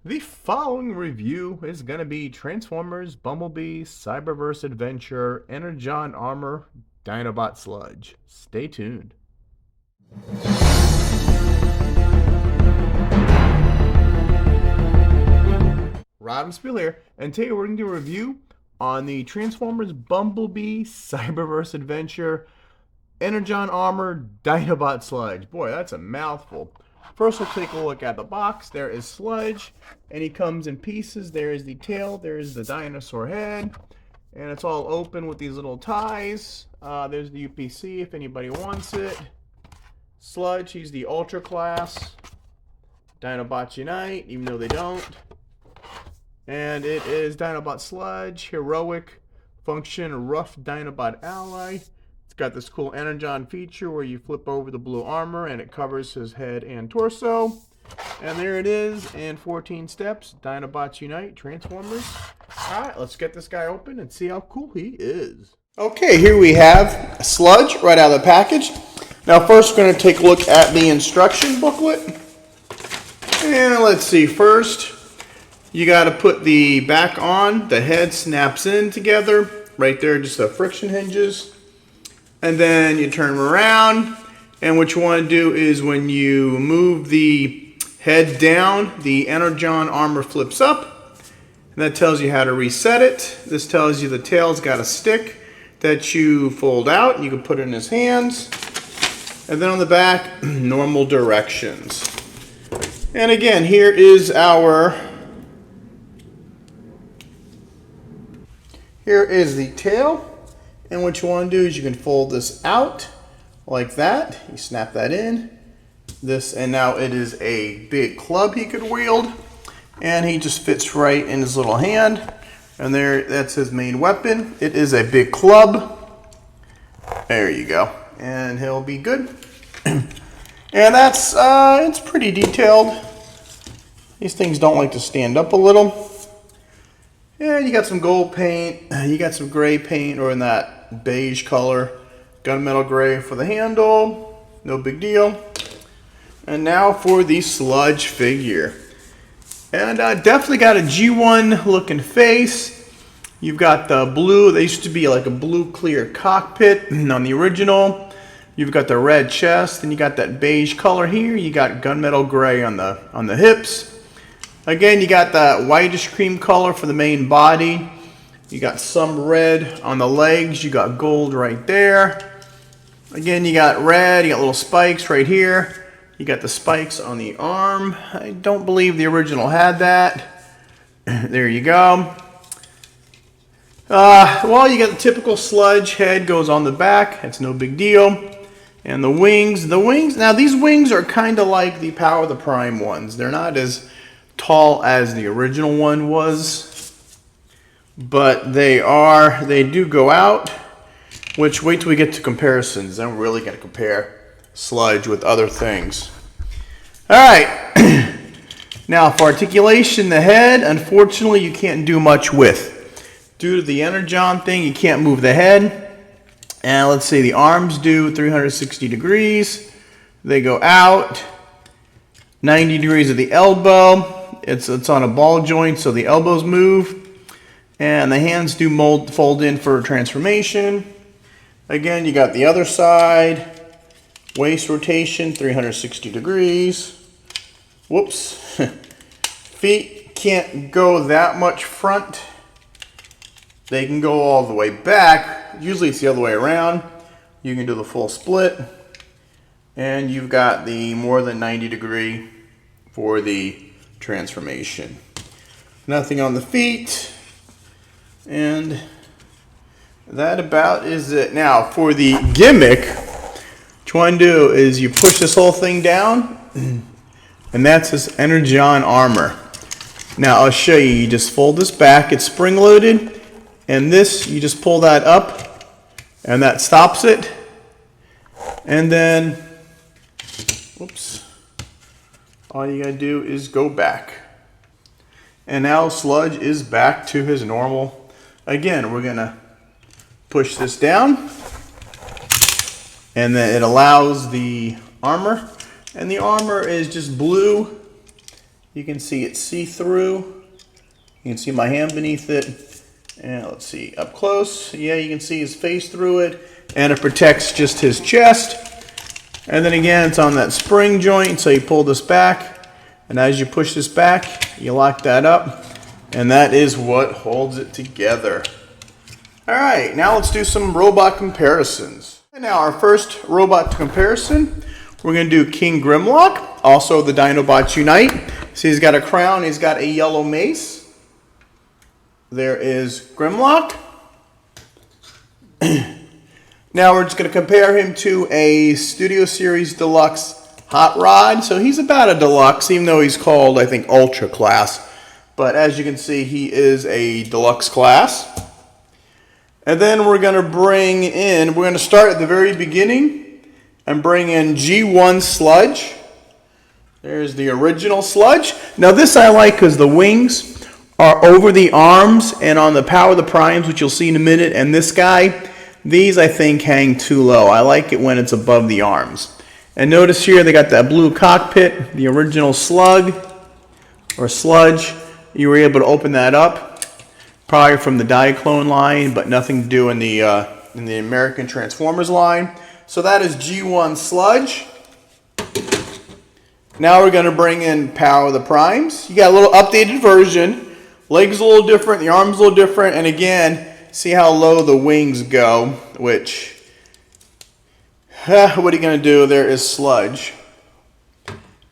The following review is going to be Transformers, Bumblebee, Cyberverse Adventure, Energon Armor, Dinobot Sludge. Stay tuned. Rodimusbill here, and today we're going to do a review on the Transformers, Bumblebee, Cyberverse Adventure, Energon Armor, Dinobot Sludge. Boy, that's a mouthful. First, we'll take a look at the box. There is Sludge, and he comes in pieces. There is the tail, there is the dinosaur head, and it's all open with these little ties. There's the UPC if anybody wants it. Sludge, he's the Ultra Class. Dinobots Unite, even though they don't. And it is Dinobot Sludge, Heroic, Function, Rough Dinobot Ally. Got this cool Energon feature where you flip over the blue armor and it covers his head and torso. And there it is in 14 steps. Dinobots Unite, Transformers. Alright, let's get this guy open and see how cool he is. Okay, here we have Sludge right out of the package. Now first we're going to take a look at the instruction booklet. And let's see, first you got to put the back on. The head snaps in together. Right there, just the friction hinges. And then you turn them around, and what you want to do is when you move the head down, the Energon Armor flips up, and that tells you how to reset it. This tells you the tail's got a stick that you fold out, and you can put it in his hands. And then on the back, normal directions. And again, here is the tail. And what you want to do is you can fold this out like that. You snap that in. And now it is a big club he could wield. And he just fits right in his little hand. And that's his main weapon. It is a big club. There you go. And he'll be good. And that's, it's pretty detailed. These things don't like to stand up a little. Yeah, you got some gold paint. You got some gray paint, or in that beige color, gunmetal gray for the handle, no big deal. And now for the Sludge figure. And definitely got a G1 looking face. You've got the blue, they used to be like a blue clear cockpit on the original. You've got the red chest, and you got that beige color here. You got gunmetal gray on the hips. Again, you got that whitish cream color for the main body. You got some red on the legs. You got gold right there. Again, you got red. You got little spikes right here. You got the spikes on the arm. I don't believe the original had that. There you go. Well, you got the typical Sludge head goes on the back. It's no big deal. And the wings. Now these wings are kind of like the Power of the Prime ones. They're not as tall as the original one was, but they do go out, which wait till we get to comparisons, then we're really going to compare Sludge with other things. Alright, now for articulation, the head, unfortunately you can't do much with. Due to the Energon thing, you can't move the head. And let's see, the arms do 360 degrees. They go out 90 degrees at the elbow. It's on a ball joint, so the elbows move. And the hands do fold in for transformation. Again, you got the other side. Waist rotation, 360 degrees. Whoops. Feet can't go that much front. They can go all the way back. Usually it's the other way around. You can do the full split. And you've got the more than 90 degree for the transformation. Nothing on the feet. And that about is it. Now for the gimmick, what you want to do is you push this whole thing down, and that's this Energon Armor. Now I'll show you. You just fold this back. It's spring loaded, and this you just pull that up, and that stops it. And then, whoops. All you gotta do is go back. And now Sludge is back to his normal. Again, we're gonna push this down. And then it allows the armor. And the armor is just blue. You can see it's see-through. You can see my hand beneath it. And let's see, up close. Yeah, you can see his face through it. And it protects just his chest. And then again, it's on that spring joint, so you pull this back. And as you push this back, you lock that up. And that is what holds it together. Alright, now let's do some robot comparisons. And now our first robot comparison, we're going to do King Grimlock, also the Dinobots Unite. See, he's got a crown, he's got a yellow mace. There is Grimlock. Now we're just going to compare him to a Studio Series Deluxe Hot Rod. So he's about a deluxe, even though he's called, I think, Ultra Class. But as you can see, he is a deluxe class. And then we're going to start at the very beginning and bring in G1 Sludge. There's the original Sludge. Now this I like because the wings are over the arms and on the Power of the Primes, which you'll see in a minute. And this guy, these I think hang too low. I like it when it's above the arms. And notice here they got that blue cockpit, the original Sludge. You were able to open that up, probably from the Diaclone line, but nothing to do in the American Transformers line. So that is G1 Sludge. Now we're going to bring in Power of the Primes. You got a little updated version. Legs a little different, the arms a little different, and again, see how low the wings go, which, what are you going to do? There is Sludge.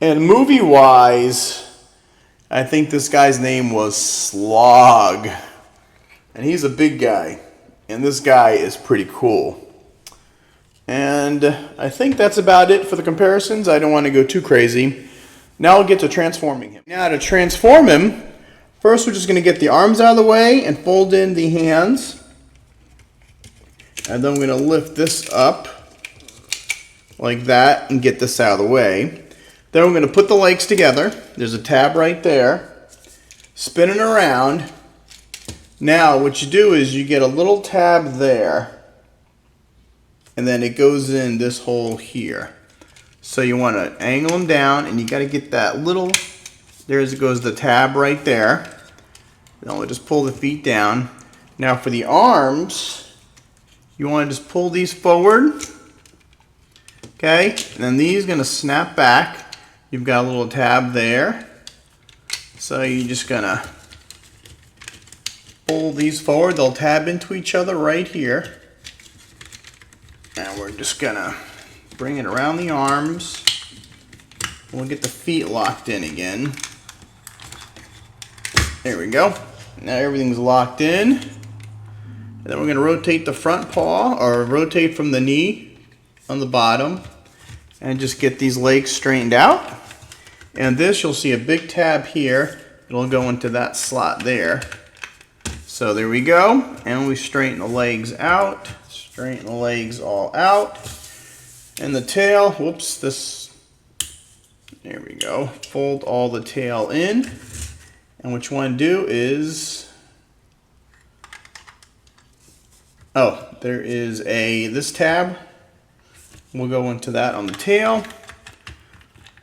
And movie-wise, I think this guy's name was Slog. And he's a big guy. And this guy is pretty cool. And I think that's about it for the comparisons. I don't want to go too crazy. Now we'll get to transforming him. Now to transform him, first we're just going to get the arms out of the way and fold in the hands. And then we're going to lift this up like that and get this out of the way. Then we're going to put the legs together. There's a tab right there. Spin it around. Now what you do is you get a little tab there. And then it goes in this hole here. So you want to angle them down and you got to get that little, there goes the tab right there. Then we'll just pull the feet down. Now for the arms, you want to just pull these forward. Okay, and then these are going to snap back. You've got a little tab there. So you're just going to pull these forward. They'll tab into each other right here. And we're just going to bring it around the arms. We'll get the feet locked in again. There we go. Now everything's locked in. And then we're going to rotate the front paw, or rotate from the knee on the bottom. And just get these legs straightened out. And this, you'll see a big tab here. It'll go into that slot there. So there we go. And we straighten the legs out. Straighten the legs all out. And the tail, whoops, there we go. Fold all the tail in. And what you want to do is, there is this tab. We'll go into that on the tail.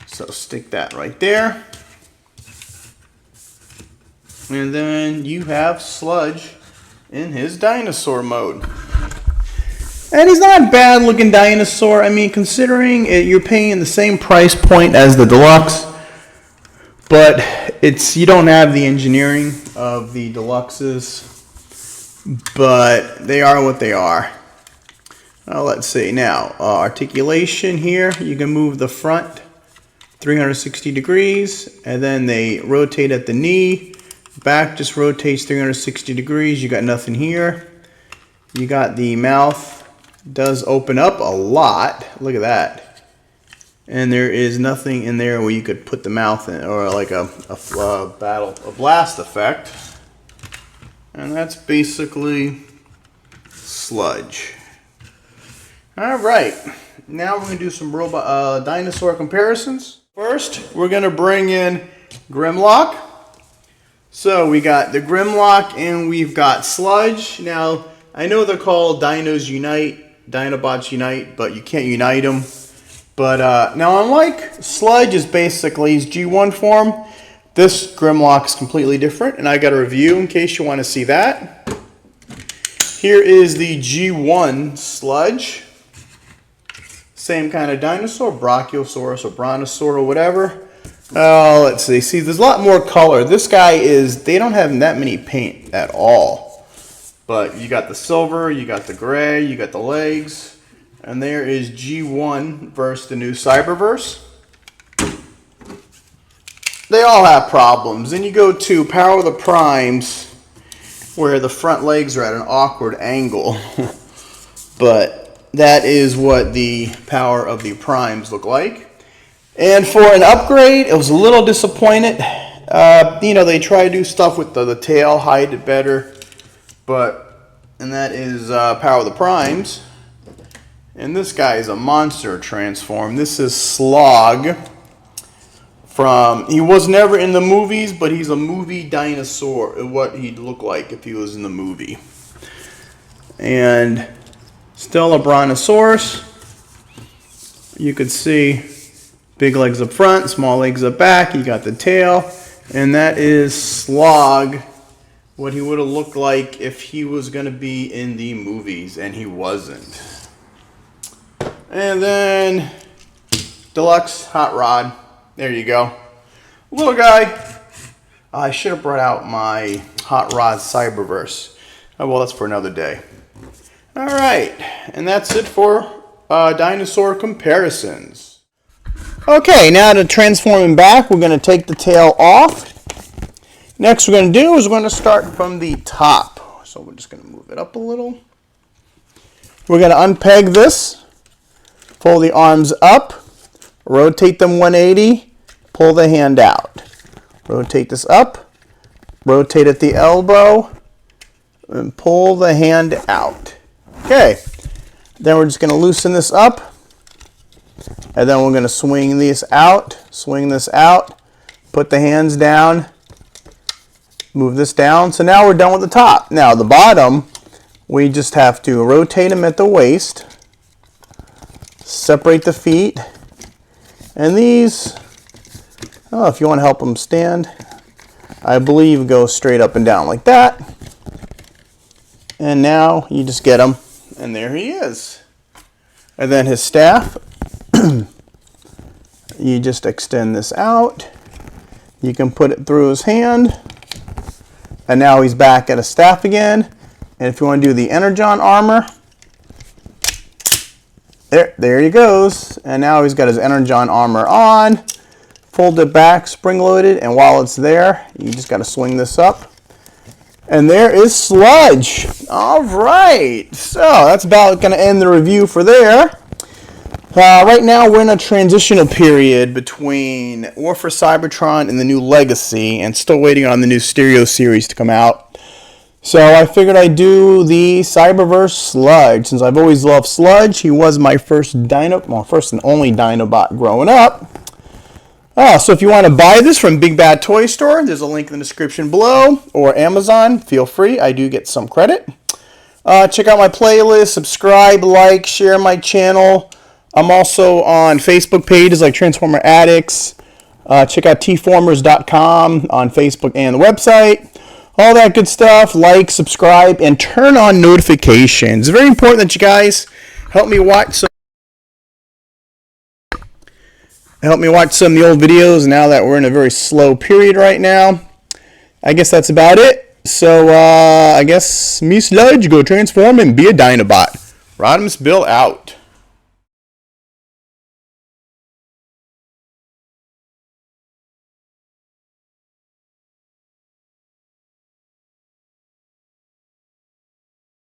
So stick that right there. And then you have Sludge in his dinosaur mode. And he's not a bad looking dinosaur. I mean, considering you're paying the same price point as the deluxe, but you don't have the engineering of the deluxes, but they are what they are. Let's see now, articulation here, you can move the front 360 degrees, and then they rotate at the knee. Back just rotates 360 degrees. You got nothing here. You got the mouth does open up a lot. Look at that. And there is nothing in there where you could put the mouth in, or like a blast effect. And that's basically Sludge. All right, now we're going to do some dinosaur comparisons. First, we're going to bring in Grimlock. So we got the Grimlock and we've got Sludge. Now, I know they're called Dinos Unite, Dinobots Unite, but you can't unite them. But now unlike Sludge is basically his G1 form, This Grimlock is completely different, and I got a review in case you want to see that. Here is the G1 Sludge. Same kind of dinosaur, Brachiosaurus or Brontosaur or whatever. Let's see. See, there's a lot more color. This guy is, they don't have that many paint at all. But you got the silver, you got the gray, you got the legs. And there is G1 versus the new Cyberverse. They all have problems. Then you go to Power of the Primes, where the front legs are at an awkward angle. But that is what the Power of the Primes look like. And for an upgrade, it was a little disappointed. You know, they try to do stuff with the tail, hide it better. And that is Power of the Primes. And this guy is a monster transform. This is Slog. He was never in the movies, but he's a movie dinosaur, what he'd look like if he was in the movie. And still a Brontosaurus. You could see big legs up front, small legs up back. You got the tail. And that is Slog, what he would have looked like if he was going to be in the movies, and he wasn't. And then Deluxe Hot Rod. There you go. Little guy. I should have brought out my Hot Rod Cyberverse. Oh, well, that's for another day. All right. And that's it for dinosaur comparisons. Okay, now to transform him back, we're going to take the tail off. Next we're going to do is we're going to start from the top. So we're just going to move it up a little. We're going to unpeg this. Pull the arms up. Rotate them 180. Pull the hand out. Rotate this up. Rotate at the elbow. And pull the hand out. Okay. Then we're just going to loosen this up. And then we're going to swing this out. Swing this out. Put the hands down. Move this down. So now we're done with the top. Now the bottom, we just have to rotate them at the waist. Separate the feet. And these, if you want to help them stand, I believe go straight up and down like that. And now you just get him. And there he is. And then his staff, you just extend this out. You can put it through his hand. And now he's back at a staff again. And if you want to do the Energon Armor, there he goes. And now he's got his Energon Armor on. Fold it back, spring loaded. And while it's there, you just got to swing this up. And there is Sludge. All right. So that's about going to end the review for there. Right now, we're in a transitional period between War for Cybertron and the new Legacy, and still waiting on the new Stereo series to come out. So I figured I'd do the Cyberverse Sludge. Since I've always loved Sludge, he was my first and only Dinobot growing up. So if you want to buy this from Big Bad Toy Store, there's a link in the description below, or Amazon. Feel free. I do get some credit. Check out my playlist, subscribe, like, share my channel. I'm also on Facebook pages like Transformer Addicts. Check out tformers.com on Facebook and the website. All that good stuff. Like, subscribe, and turn on notifications. It's very important that you guys help me watch some of the old videos now that we're in a very slow period right now. I guess that's about it. So, I guess me Sludge go transform and be a Dinobot. Rodimusbill out.